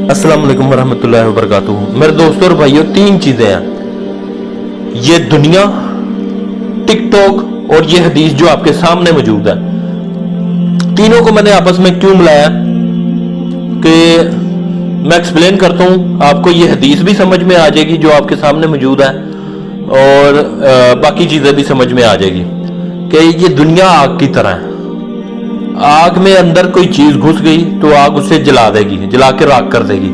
अस्सलाम वालेकुम वरहमतुल्लाहि वबरकातुहू। मेरे दोस्तों और भाइयों, तीन चीजें हैं, ये दुनिया, टिक टॉक और ये हदीस जो आपके सामने मौजूद है। तीनों को मैंने आपस में क्यों मिलाया कि मैं एक्सप्लेन करता हूं, आपको ये हदीस भी समझ में आ जाएगी जो आपके सामने मौजूद है और बाकी चीजें भी समझ में आ जाएगी कि ये दुनिया आग की तरह है। आग में अंदर कोई चीज घुस गई तो आग उसे जला देगी, जला के राख कर देगी,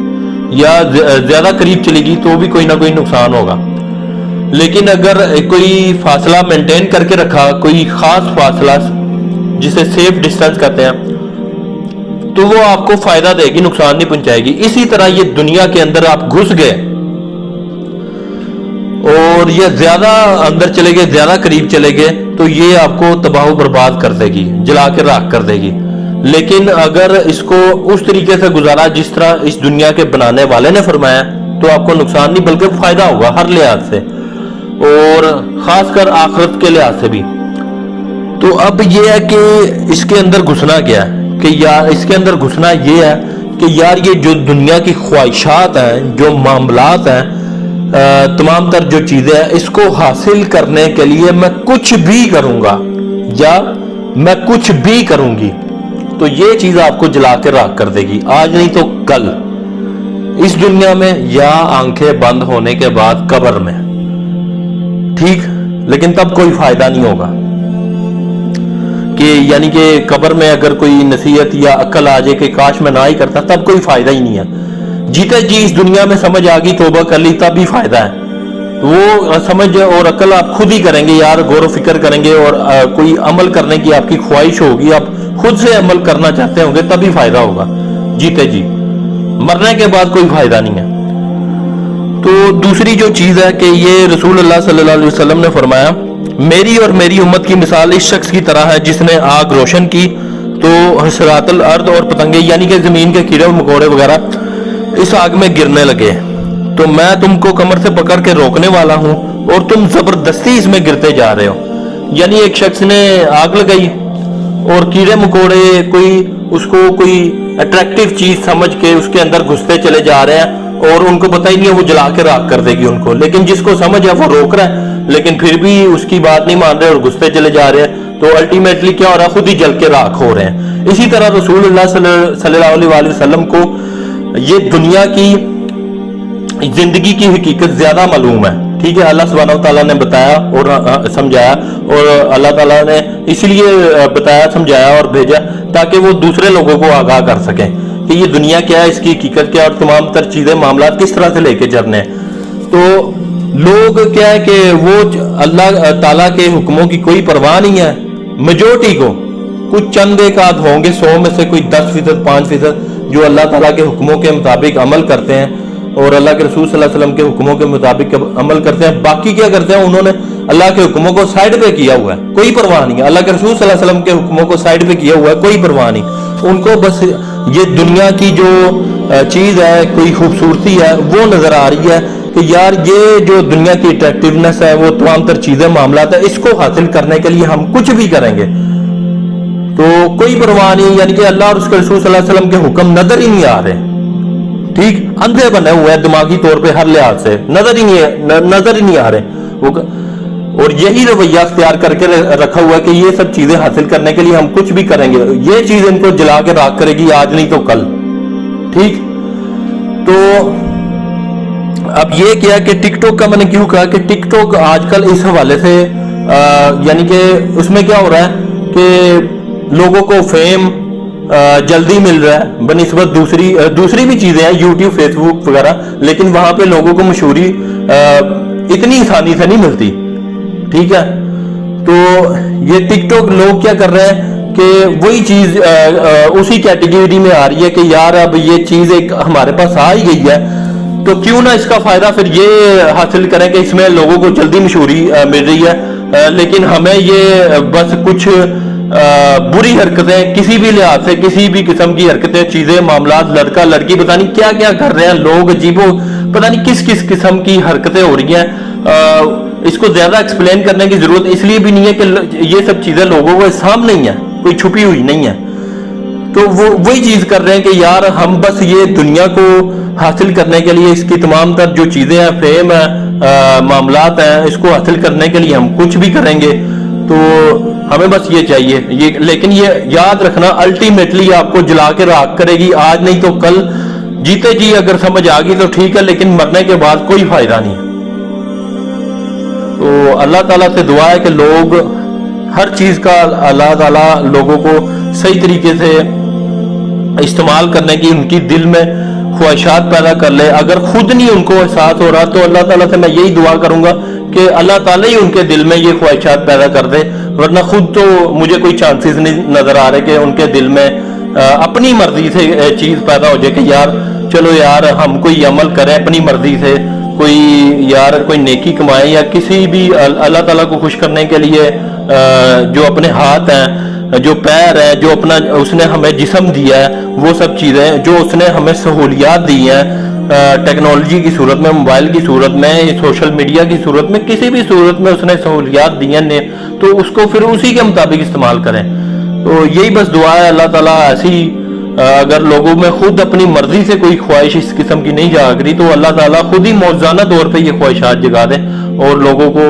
या ज्यादा करीब चलेगी तो भी कोई ना कोई नुकसान होगा। लेकिन अगर कोई फासला मेंटेन करके रखा, कोई खास फासला जिसे सेफ डिस्टेंस कहते हैं, तो वो आपको फायदा देगी, नुकसान नहीं पहुंचाएगी। इसी तरह ये दुनिया के अंदर आप घुस गए और ये ज्यादा अंदर चले गए, ज्यादा करीब चले गए, तो ये आपको तबाह बर्बाद कर देगी, जला के राख कर देगी। लेकिन अगर इसको उस तरीके से गुजारा जिस तरह इस दुनिया के बनाने वाले ने फरमाया, तो आपको नुकसान नहीं बल्कि फायदा होगा हर लिहाज से, और खासकर आखिरत के लिहाज से भी। तो अब ये है कि इसके अंदर घुसना क्या है, कि यार इसके अंदर घुसना ये है कि यार ये जो दुनिया की ख्वाहिशात हैं, जो मामलात हैं, तमाम तर जो चीजें हैं, इसको हासिल करने के लिए मैं कुछ भी करूंगा या मैं कुछ भी करूंगी, तो ये चीज आपको जला के राख कर देगी, आज नहीं तो कल, इस दुनिया में या आंखें बंद होने के बाद कब्र में। ठीक, लेकिन तब कोई फायदा नहीं होगा कि यानी कि कब्र में अगर कोई नसीहत या अक्ल आ जाए कि काश मैं ना ही करता, तब कोई फायदा ही नहीं है। जीते जी इस दुनिया में समझ आ गई, तौबा कर ली, तब भी फायदा है। वो समझ और अकल आप खुद ही करेंगे यार, गौर फिक्र करेंगे और कोई अमल करने की आपकी ख्वाहिश होगी, आप खुद से अमल करना चाहते होंगे, तभी फायदा होगा जीते जी। मरने के बाद कोई फायदा नहीं है। तो दूसरी जो चीज है कि ये रसूलुल्लाह सल्लल्लाहु अलैहि वसल्लम ने फरमाया, मेरी और मेरी उम्मत की मिसाल इस शख्स की तरह है जिसने आग रोशन की तो हसरातल अर्द और पतंगे यानी कि जमीन के कीड़े मकोड़े वगैरह इस आग में गिरने लगे, तो मैं तुमको कमर से पकड़ के रोकने वाला हूं और तुम जबरदस्ती इसमें गिरते जा रहे हो। यानी एक शख्स ने आग लगाई और कीड़े मकोड़े उसको कोई अट्रैक्टिव चीज समझ के उसके अंदर घुसते चले जा रहे हैं और उनको पता ही नहीं है वो जला के राख कर देगी उनको। लेकिन जिसको समझ है वो रोक रहा है, लेकिन फिर भी उसकी बात नहीं मान रहे और घुसते चले जा रहे हैं, तो अल्टीमेटली क्या हो रहा है, खुद ही जल के राख हो रहे हैं। इसी तरह रसूलुल्लाह सल्लल्लाहु अलैहि वसल्लम को ये दुनिया की जिंदगी की हकीकत ज्यादा मालूम है। ठीक है, अल्लाह सुब्हानहू तआला ने बताया और समझाया, और अल्लाह ताला ने इसलिए बताया, समझाया और भेजा ताकि वो दूसरे लोगों को आगाह कर सकें कि ये दुनिया क्या है, इसकी हकीकत क्या है और तमाम तर चीजें मामलात किस तरह से लेके चलने हैं। तो लोग क्या है कि वो अल्लाह ताला के हुक्मों की कोई परवाह नहीं है। मेजोरिटी को, कुछ चंद एक आध होंगे 100 में से कोई 10%, 5% जो अल्लाह ताला के हुक्मों के मुताबिक अमल करते हैं और अल्लाह के रसूल सल्लल्लाहु अलैहि वसल्लम के हुक्मों के मुताबिक अमल करते हैं। बाकी क्या करते हैं, उन्होंने अल्लाह के हुक्मों को साइड पे किया हुआ है, कोई परवाह नहीं है। अल्लाह के रसूल सल्लल्लाहु अलैहि वसल्लम के हुक्मों को साइड पे किया हुआ है, कोई परवाह नहीं। उनको बस ये दुनिया की जो चीज है, कोई खूबसूरती है, वो नजर आ रही है कि यार ये जो दुनिया की अट्रैक्टिवनेस है, वो तमाम तर चीजें मामलात है, इसको हासिल करने के लिए हम कुछ भी करेंगे, तो कोई परवाह नहीं। यानी कि अल्लाह और उसके रसूल सल्लल्लाहु अलैहि वसल्लम के हुक्म नजर ही नहीं आ रहे। ठीक, अंधे बने हुए हैं दिमागी तौर पे, हर लिहाज से नजर ही नहीं आ रहे वो। और यही रवैया अख्तियार करके रखा हुआ है कि ये सब चीजें हासिल करने के लिए हम कुछ भी करेंगे, ये चीज इनको जला के राख करेगी, आज नहीं तो कल। ठीक, तो अब ये क्या कि टिकटॉक का मैंने क्यों कहा कि टिकटॉक आजकल इस हवाले से यानी कि उसमें क्या हो रहा है कि लोगों को फेम जल्दी मिल रहा है बनिस्बत दूसरी भी चीजें हैं, यूट्यूब, फेसबुक वगैरह, लेकिन वहां पे लोगों को मशहूरी इतनी आसानी से नहीं मिलती। ठीक है, तो ये टिकटॉक लोग क्या कर रहे हैं कि वही चीज उसी कैटेगरी में आ रही है कि यार अब ये चीज एक हमारे पास आ ही गई है, तो क्यों ना इसका फायदा फिर ये हासिल करें कि इसमें लोगों को जल्दी मशहूरी मिल रही है, लेकिन हमें ये बस कुछ बुरी हरकतें, किसी भी लिहाज से किसी भी किस्म की हरकतें, चीजें, मामलात, लड़का लड़की पता नहीं क्या क्या कर रहे हैं लोग, अजीबो पता नहीं किस किस किस्म की हरकतें हो रही हैं। इसको ज्यादा एक्सप्लेन करने की जरूरत इसलिए भी नहीं है कि ये सब चीजें लोगों के सामने ही है, कोई छुपी हुई नहीं है। تو وہ وہی چیز کر رہے ہیں کہ یار ہم بس یہ دنیا کو حاصل کرنے کے لیے اس کی تمام تر جو چیزیں ہیں، فیم ہے، معاملات ہیں، اس کو حاصل کرنے کے لیے ہم کچھ بھی کریں گے. تو ہمیں بس یہ چاہیے لیکن یہ یاد رکھنا الٹیمیٹلی آپ کو جلا کے راکھ کرے گی، آج نہیں تو کل. جیتے جی اگر سمجھ آ گئی تو ٹھیک ہے، لیکن مرنے کے بعد کوئی فائدہ نہیں. تو اللہ تعالیٰ سے دعا ہے کہ لوگ ہر چیز کا اللہ تعالیٰ لوگوں کو صحیح طریقے سے استعمال کرنے کی ان کی دل میں خواہشات پیدا کر لے. اگر خود نہیں ان کو احساس ہو رہا تو اللہ تعالیٰ سے میں یہی دعا کروں گا کہ اللہ تعالیٰ ہی ان کے دل میں یہ خواہشات پیدا کر دے، ورنہ خود تو مجھے کوئی چانسز نہیں نظر آ رہے کہ ان کے دل میں اپنی مرضی سے چیز پیدا ہو جائے کہ یار چلو یار ہم کوئی عمل کریں اپنی مرضی سے، کوئی نیکی کمائے یا کسی بھی اللہ تعالیٰ کو خوش کرنے کے لیے جو اپنے ہاتھ ہیں، جو پیر ہیں، جو اپنا اس نے ہمیں جسم دیا ہے، وہ سب چیزیں جو اس نے ہمیں سہولیات دی ہیں ٹیکنالوجی کی صورت میں، موبائل کی صورت میں، سوشل میڈیا کی صورت میں، کسی بھی صورت میں اس نے سہولیات دی ہیں تو اس کو پھر اسی کے مطابق استعمال کریں. تو یہی بس دعا ہے اللہ تعالیٰ ایسی اگر لوگوں میں خود اپنی مرضی سے کوئی خواہش اس قسم کی نہیں جاگ رہی تو اللہ تعالیٰ خود ہی موجزانہ طور پہ یہ خواہشات جگا دے اور لوگوں کو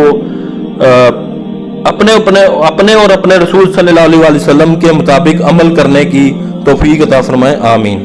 اپنے اور اپنے رسول صلی اللہ علیہ وسلم کے مطابق عمل کرنے کی توفیق عطا فرمائے. آمین.